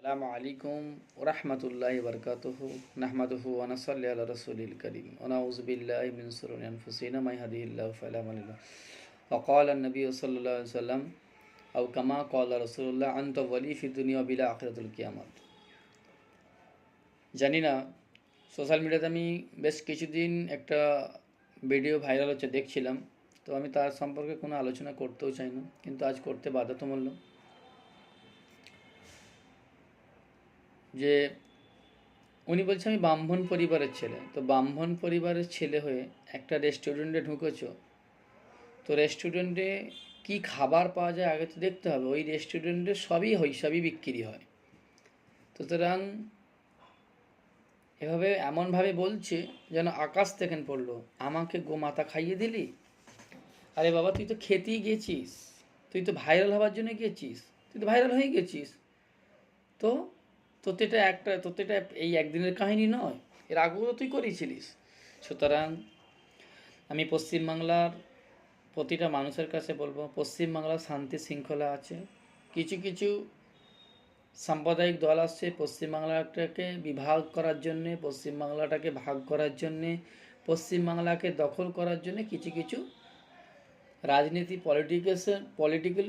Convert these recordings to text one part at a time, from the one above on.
আসসালামু আলাইকুম ওরহমতুল্লাহি বারকাতুহু নাহমাদুহু ওয়া নাসাল্লি আলা রাসূলিল কারীম ওয়া নাউযু বিল্লাহি মিন শুরুরি আনফুসিনা মা ইয়াহদিহিল্লাহু ফালা মুদিল্লা লাহু ওয়া ক্বালা an-nabiyyu সাল্লাল্লাহু আলাইহি ওয়াসাল্লাম আও কামা ক্বালা রাসূলুল্লাহ আনতা ওয়ালি ফিদ দুনিয়া বিলা আখিরাতুল কিয়ামাত। জানি না, সোশ্যাল মিডিয়াতে আমি বেশ কিছুদিন একটা ভিডিও ভাইরাল হচ্ছে দেখছিলাম, তো আমি তার সম্পর্কে কোনো আলোচনা করতেও চাই না, কিন্তু আজ করতে বাধ্যতামূলক। যে উনি বলছে আমি ব্রাহ্মণ পরিবারের ছেলে, তো ব্রাহ্মণ পরিবারের ছেলে হয়ে একটা রেস্টুরেন্টে ঢুকেছো, তো রেস্টুরেন্টে কি খাবার পাওয়া যায় আগে তো দেখতে হবে। ওই রেস্টুরেন্টে সবই বিক্রি হয়, সুতরাং এভাবে এমনভাবে বলছে যেন আকাশ থেকে পড়লো, আমাকে গোমাতা খাইয়ে দিলি। আরে বাবা, তুই তো খেতেই গেছিস, তুই তো ভাইরাল হওয়ার জন্য গেছিস, তুই তো ভাইরাল হয়ে গেছিস। তো তোতে এটা এই একদিনের কাহিনী নয়, এর আগেও তো তুই করেছিলিস। সুতরাং আমি পশ্চিমবাংলার প্রতিটা মানুষের কাছে বলবো, পশ্চিমবাংলার শান্তি শৃঙ্খলা আছে, কিছু কিছু সাম্প্রদায়িক দল আসছে পশ্চিমবাংলাটাকে বিভাগ করার জন্যে, পশ্চিমবাংলাটাকে ভাগ করার জন্যে, পশ্চিমবাংলাকে দখল করার জন্যে কিছু কিছু রাজনীতি পলিটিক্যাল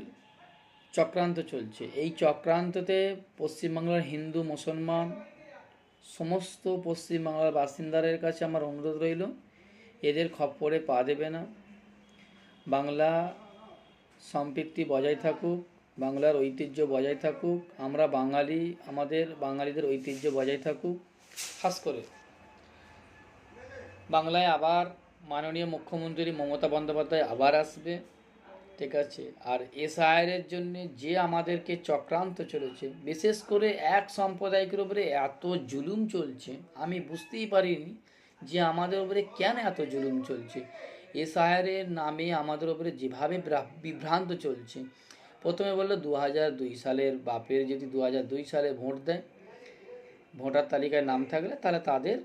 চক্রান্ত চলছে। এই চক্রান্ততে পশ্চিমবাংলার হিন্দু মুসলমান সমস্ত পশ্চিমবাংলার বাসিন্দাদের কাছে আমার অনুরোধ রইল, এদের খপ্পরে পা দেবে না। বাংলা সম্প্রীতি বজায় থাকুক, বাংলার ঐতিহ্য বজায় থাকুক, আমরা বাঙালি, আমাদের বাঙালিদের ঐতিহ্য বজায় থাকুক। খাস করে বাংলায় আবার মাননীয় মুখ্যমন্ত্রী মমতা বন্দ্যোপাধ্যায় আবার আসবে, ঠিক আছে। আর এসআইআরের জন্যে যে আমাদেরকে চক্রান্ত চলেছে, বিশেষ করে এক সম্প্রদায়কের উপরে এত জুলুম চলছে, আমি বুঝতেই পারিনি যে আমাদের উপরে কেন এত জুলুম চলছে। এসআইআরের নামে আমাদের উপরে যেভাবে বিভ্রান্ত চলছে। প্রথমে বললো 2002 সালের বাপের যদি 2002 সালে ভোট দেয়, ভোটার তালিকায় নাম থাকলে তাহলে তাদের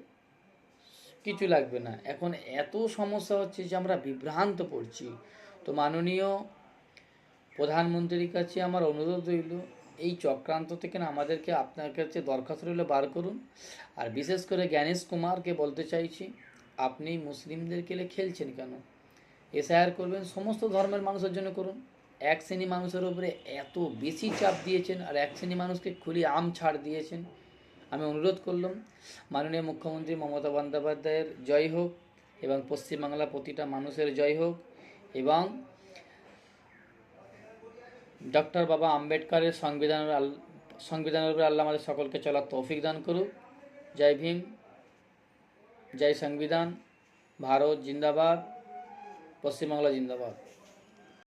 কিছু লাগবে না। এখন এত সমস্যা হচ্ছে যে আমরা বিভ্রান্ত পড়ছি। তো মাননীয় প্রধানমন্ত্রীর কাছে আমার অনুরোধ রইল, এই চক্রান্ত থেকে না আমাদেরকে আপনার কাছে দরখাস্ত রইল বার করুন। আর বিশেষ করে জ্ঞানেশ কুমারকে বলতে চাইছি, আপনি মুসলিমদেরকে খেলছেন কেন? এসআইআর করবেন সমস্ত ধর্মের মানুষের জন্য করুন। এক শ্রেণী মানুষের উপরে এত বেশি চাপ দিয়েছেন আর এক শ্রেণী মানুষকে খুলি আম ছাড় দিয়েছেন। আমি অনুরোধ করলাম, মাননীয় মুখ্যমন্ত্রী মমতা বন্দ্যোপাধ্যায়ের জয় হোক এবং পশ্চিমবাংলা প্রতিটা মানুষের জয় হোক, এবং ডক্টর বাবা আম্বেদকরের সংবিধানের উপরে আল্লাহ আমাদের সকলকে চলার তৌফিক দান করুক। জয় ভীম, জয় সংবিধান, ভারত জিন্দাবাদ, পশ্চিমবাংলা জিন্দাবাদ।